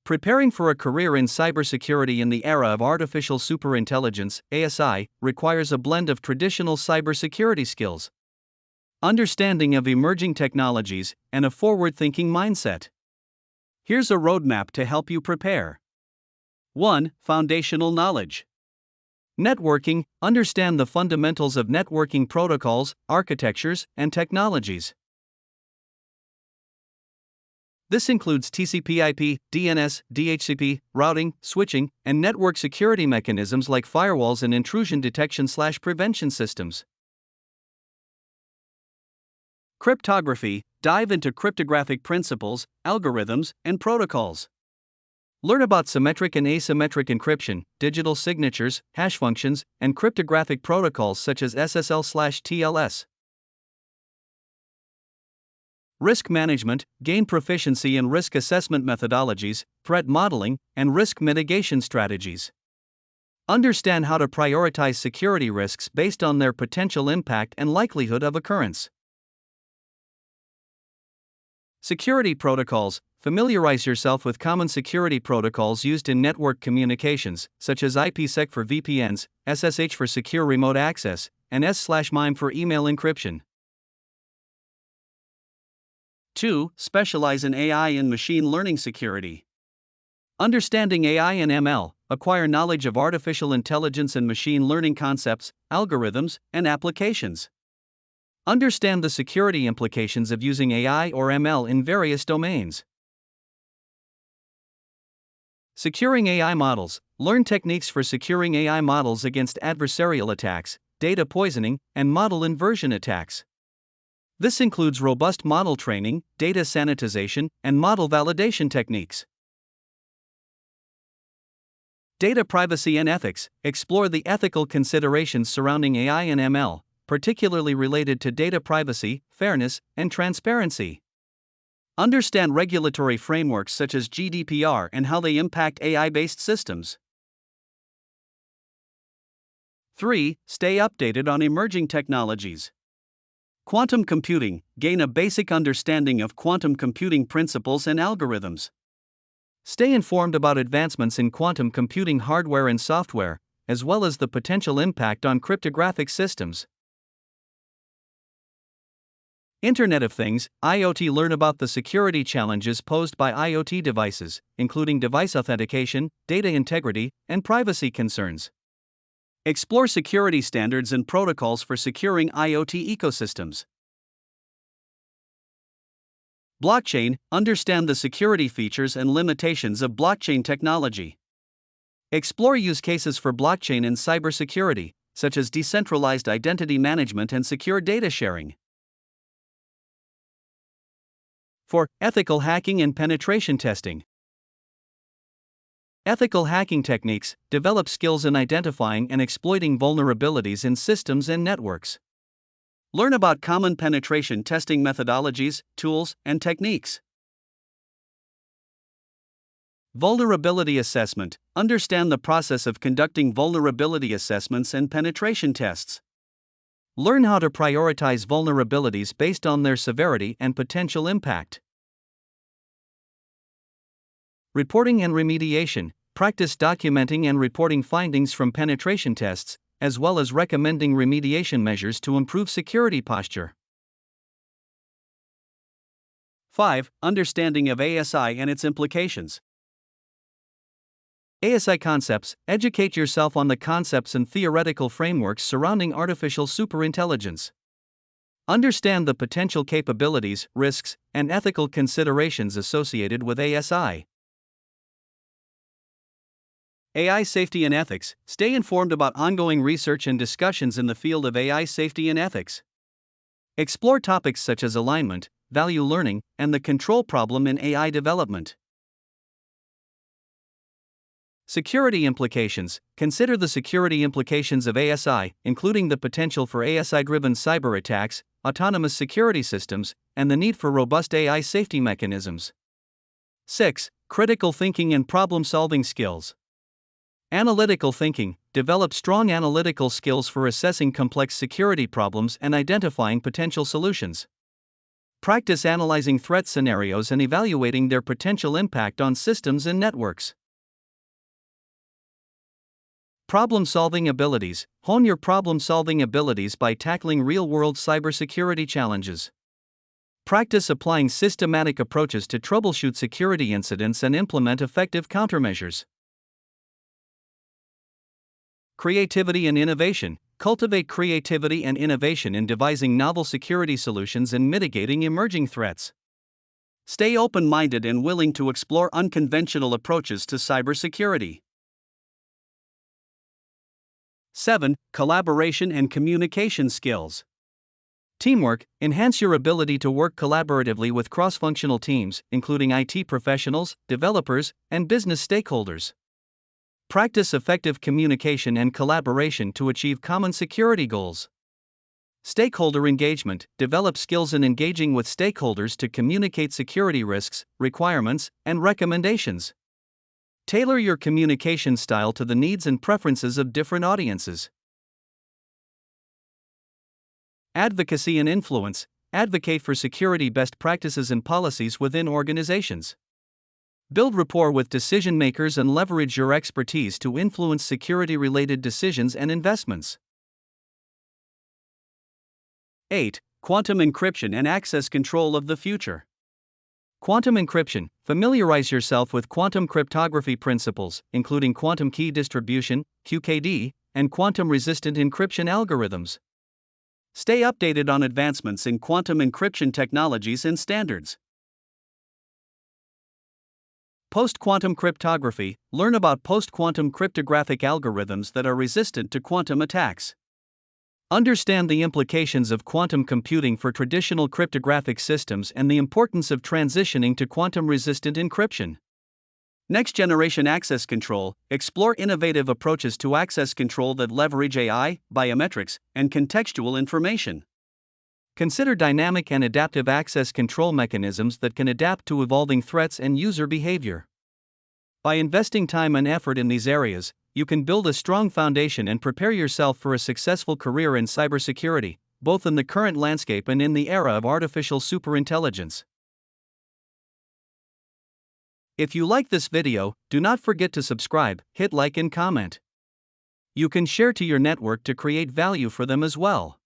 Preparing for a career in cybersecurity in the era of artificial superintelligence (ASI) requires a blend of traditional cybersecurity skills, understanding of emerging technologies, and a forward-thinking mindset. Here's a roadmap to help you prepare. 1. Foundational knowledge. Networking. Understand the fundamentals of networking protocols, architectures, and technologies. This includes TCP/IP, DNS, DHCP, routing, switching, and network security mechanisms like firewalls and intrusion detection/prevention systems. Cryptography. Dive into cryptographic principles, algorithms, and protocols. Learn about symmetric and asymmetric encryption, digital signatures, hash functions, and cryptographic protocols such as SSL/TLS. Risk management. Gain proficiency in risk assessment methodologies, threat modeling, and risk mitigation strategies. Understand how to prioritize security risks based on their potential impact and likelihood of occurrence. Security protocols. Familiarize yourself with common security protocols used in network communications, such as IPsec for VPNs, SSH for secure remote access, and S/MIME for email encryption. 2. Specialize in AI and machine learning security. Understanding AI and ML, acquire knowledge of artificial intelligence and machine learning concepts, algorithms, and applications. Understand the security implications of using AI or ML in various domains. Securing AI models. Learn techniques for securing AI models against adversarial attacks, data poisoning, and model inversion attacks. This includes robust model training, data sanitization, and model validation techniques. Data privacy and ethics. Explore the ethical considerations surrounding AI and ML, particularly related to data privacy, fairness, and transparency. Understand regulatory frameworks such as GDPR and how they impact AI-based systems. 3. Stay updated on emerging technologies. Quantum computing. Gain a basic understanding of quantum computing principles and algorithms. Stay informed about advancements in quantum computing hardware and software, as well as the potential impact on cryptographic systems. Internet of Things, IoT. Learn about the security challenges posed by IoT devices, including device authentication, data integrity, and privacy concerns. Explore security standards and protocols for securing IoT ecosystems. Blockchain. Understand the security features and limitations of blockchain technology. Explore use cases for blockchain in cybersecurity, such as decentralized identity management and secure data sharing. 4. Ethical hacking and penetration testing. Ethical hacking techniques. Develop skills in identifying and exploiting vulnerabilities in systems and networks. Learn about common penetration testing methodologies, tools, and techniques. Vulnerability assessment. Understand the process of conducting vulnerability assessments and penetration tests. Learn how to prioritize vulnerabilities based on their severity and potential impact. Reporting and remediation. Practice documenting and reporting findings from penetration tests, as well as recommending remediation measures to improve security posture. 5. Understanding of ASI and its implications. ASI concepts. Educate yourself on the concepts and theoretical frameworks surrounding artificial superintelligence. Understand the potential capabilities, risks, and ethical considerations associated with ASI. AI safety and ethics. Stay informed about ongoing research and discussions in the field of AI safety and ethics. Explore topics such as alignment, value learning, and the control problem in AI development. Security implications. Consider the security implications of ASI, including the potential for ASI-driven cyber attacks, autonomous security systems, and the need for robust AI safety mechanisms. 6. Critical thinking and problem-solving skills. Analytical thinking. Develop strong analytical skills for assessing complex security problems and identifying potential solutions. Practice analyzing threat scenarios and evaluating their potential impact on systems and networks. Problem-solving abilities. Hone your problem-solving abilities by tackling real-world cybersecurity challenges. Practice applying systematic approaches to troubleshoot security incidents and implement effective countermeasures. Creativity and innovation. Cultivate creativity and innovation in devising novel security solutions and mitigating emerging threats. Stay open-minded and willing to explore unconventional approaches to cybersecurity. 7. Collaboration and communication skills. Teamwork. Enhance your ability to work collaboratively with cross-functional teams, including IT professionals, developers, and business stakeholders. Practice effective communication and collaboration to achieve common security goals. Stakeholder engagement. Develop skills in engaging with stakeholders to communicate security risks, requirements, and recommendations. Tailor your communication style to the needs and preferences of different audiences. Advocacy and influence. Advocate for security best practices and policies within organizations. Build rapport with decision makers and leverage your expertise to influence security-related decisions and investments. 8. Quantum encryption and access control of the future. Quantum encryption. Familiarize yourself with quantum cryptography principles, including quantum key distribution, QKD, and quantum-resistant encryption algorithms. Stay updated on advancements in quantum encryption technologies and standards. Post-quantum cryptography. Learn about post-quantum cryptographic algorithms that are resistant to quantum attacks. Understand the implications of quantum computing for traditional cryptographic systems and the importance of transitioning to quantum-resistant encryption. Next-generation access control. Explore innovative approaches to access control that leverage AI, biometrics, and contextual information. Consider dynamic and adaptive access control mechanisms that can adapt to evolving threats and user behavior. By investing time and effort in these areas, you can build a strong foundation and prepare yourself for a successful career in cybersecurity, both in the current landscape and in the era of artificial superintelligence. If you like this video, do not forget to subscribe, hit like and comment. You can share to your network to create value for them as well.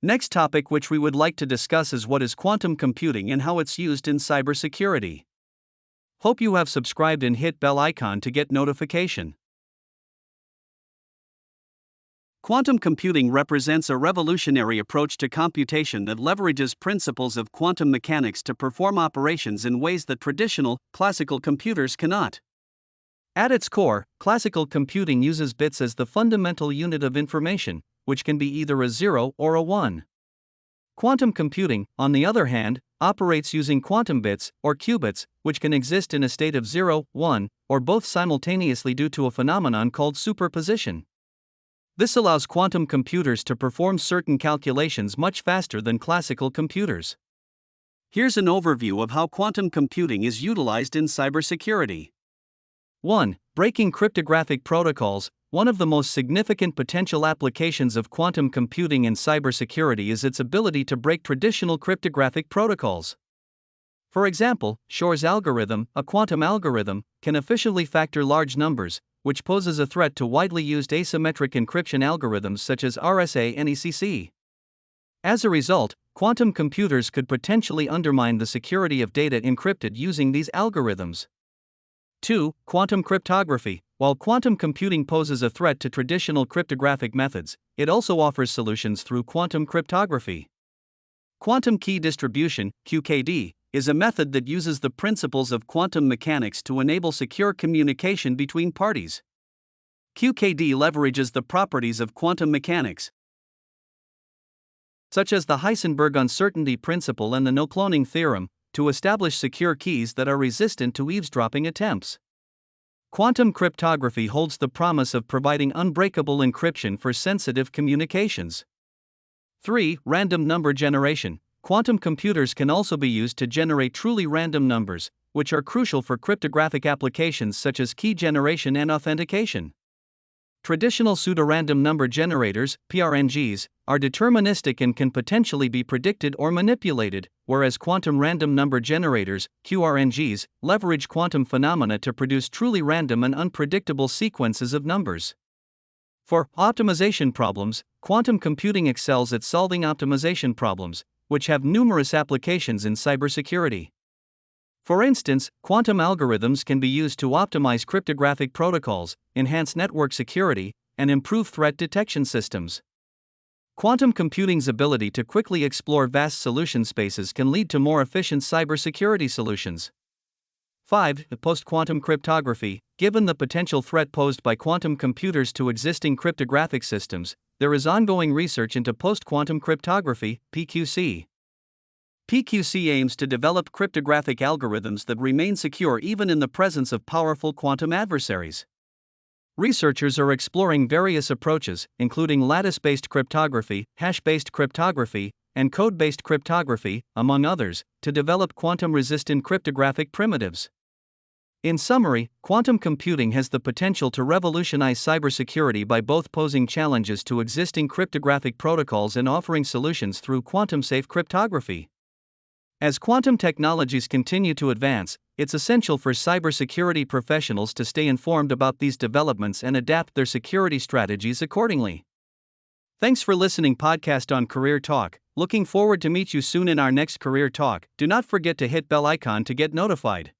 Next topic which we would like to discuss is what is quantum computing and how it's used in cybersecurity. Hope you have subscribed and hit bell icon to get notification. Quantum computing represents a revolutionary approach to computation that leverages principles of quantum mechanics to perform operations in ways that traditional, classical computers cannot. At its core, classical computing uses bits as the fundamental unit of information, which can be either a 0 or a 1. Quantum computing, on the other hand, operates using quantum bits, or qubits, which can exist in a state of 0, 1, or both simultaneously due to a phenomenon called superposition. This allows quantum computers to perform certain calculations much faster than classical computers. Here's an overview of how quantum computing is utilized in cybersecurity. 1. Breaking cryptographic protocols. One of the most significant potential applications of quantum computing in cybersecurity is its ability to break traditional cryptographic protocols. For example, Shor's algorithm, a quantum algorithm, can efficiently factor large numbers, which poses a threat to widely used asymmetric encryption algorithms such as RSA and ECC. As a result, quantum computers could potentially undermine the security of data encrypted using these algorithms. 2. Quantum cryptography. While quantum computing poses a threat to traditional cryptographic methods, it also offers solutions through quantum cryptography. Quantum key distribution, QKD, is a method that uses the principles of quantum mechanics to enable secure communication between parties. QKD leverages the properties of quantum mechanics, such as the Heisenberg uncertainty principle and the no-cloning theorem, to establish secure keys that are resistant to eavesdropping attempts. Quantum cryptography holds the promise of providing unbreakable encryption for sensitive communications. 3. Random number generation. Quantum computers can also be used to generate truly random numbers, which are crucial for cryptographic applications such as key generation and authentication. Traditional pseudorandom number generators, PRNGs, are deterministic and can potentially be predicted or manipulated, whereas quantum random number generators, QRNGs, leverage quantum phenomena to produce truly random and unpredictable sequences of numbers. For optimization problems, quantum computing excels at solving optimization problems, which have numerous applications in cybersecurity. For instance, quantum algorithms can be used to optimize cryptographic protocols, enhance network security, and improve threat detection systems. Quantum computing's ability to quickly explore vast solution spaces can lead to more efficient cybersecurity solutions. 5. Post-quantum cryptography. Given the potential threat posed by quantum computers to existing cryptographic systems, there is ongoing research into post-quantum cryptography, PQC. PQC aims to develop cryptographic algorithms that remain secure even in the presence of powerful quantum adversaries. Researchers are exploring various approaches, including lattice-based cryptography, hash-based cryptography, and code-based cryptography, among others, to develop quantum-resistant cryptographic primitives. In summary, quantum computing has the potential to revolutionize cybersecurity by both posing challenges to existing cryptographic protocols and offering solutions through quantum-safe cryptography. As quantum technologies continue to advance, it's essential for cybersecurity professionals to stay informed about these developments and adapt their security strategies accordingly. Thanks for listening podcast on Career Talk. Looking forward to meet you soon in our next Career Talk. Do not forget to hit bell icon to get notified.